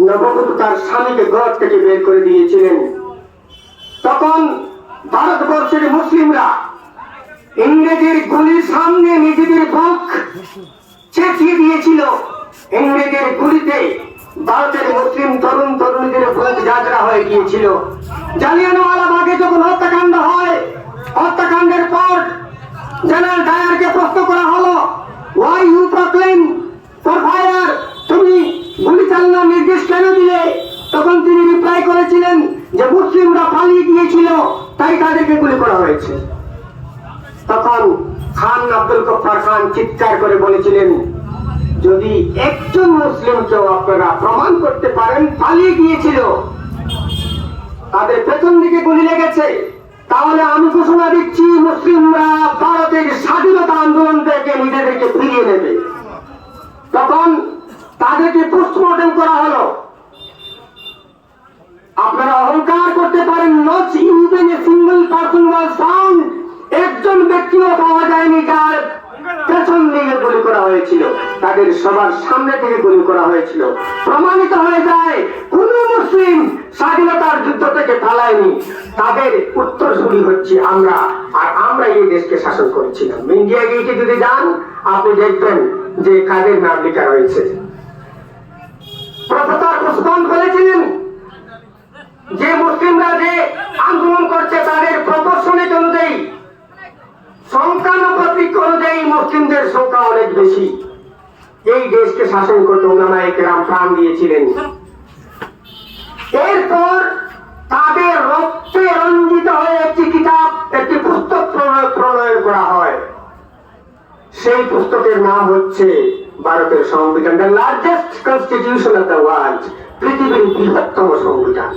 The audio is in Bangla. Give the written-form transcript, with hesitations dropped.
নববধূ তার স্বামীকে ঘর থেকে বের করে দিয়েছিলেন। তখন ভারতবর্ষের মুসলিমরা ইংরেজের গুলির সামনে নিজেদের বুক চেঁচিয়ে দিয়েছিল। ইংরেজের গুলিতে ভারতের মুসলিম তরুণ তরুণীদের বুক জাজরা হয়ে গিয়েছিল। জালিয়ানওয়ালাবাগে যখন হত্যাকাণ্ড হয়, হত্যাকাণ্ডের পর জেনারেল ডায়ারকে প্রশ্ন করা হলো, why you proclaim for fire, তুমি গুলি চালানোর নির্দেশ কেন দিলে? তখন তিনি রিপ্লাই করেছিলেন যে মুসলিমরা পালিয়ে গিয়েছিল, তাই তাদেরকে গুলি করা হয়েছে। তখন খান আব্দুল গফফার খান চিৎকার করে বলেছিলেন, যদি একজন মুসলিমকেও আপনারা প্রমাণ করতে পারেন পালিয়ে গিয়েছিল, তাদের পেছন দিকে গুলি লেগেছে, তাহলে আমি ঘোষণা দিচ্ছি মুসলিমরা ভারতের স্বাধীনতা আন্দোলন থেকে নিজেদেরকে ফিরিয়ে নেবে। তখন তাদেরকে পোস্টমর্টম করা হলো। আপনারা অহংকার করতে পারেন, not even a single person was found, একজন ব্যক্তিও পাওয়া যায়নি যার পেছন দিকে গুলি করা হয়েছিল, তাদের সবার সামনে থেকে গুলি করা হয়েছিল। প্রমাণিত হয়ে যায় কোন মুসলিম স্বাধীনতার যুদ্ধ থেকে পালায়নি, তাদের উত্তরসূরি হচ্ছে আমরা, আর আমরা এই দেশকে শাসন করেছিলাম। ইন্ডিয়া গেটে যদি যান আপনি দেখবেন যে কাদের নাম লেখা রয়েছে। প্রফেসর ওসমান বলেছিলেন যে মুসলিমরা যে আন্দোলন করছে তাদের প্রপোর্শনেট অনুযায়ী, সংখ্যানুপাতিক অনুযায়ী মুসলিমদের সংখ্যা অনেক বেশি। এই দেশকে শাসন করতে উলামায়ে কেরাম প্রাণ দিয়েছিলেন। এরপর তাদের রক্তে রঞ্জিত হয়ে একটি কিতাব, একটি পুস্তক প্রণয়ন করা হয়। সেই পুস্তকের নাম হচ্ছে ভারতের সংবিধান, the largest constitution of the world, পৃথিবীর বৃহত্তম সংবিধান।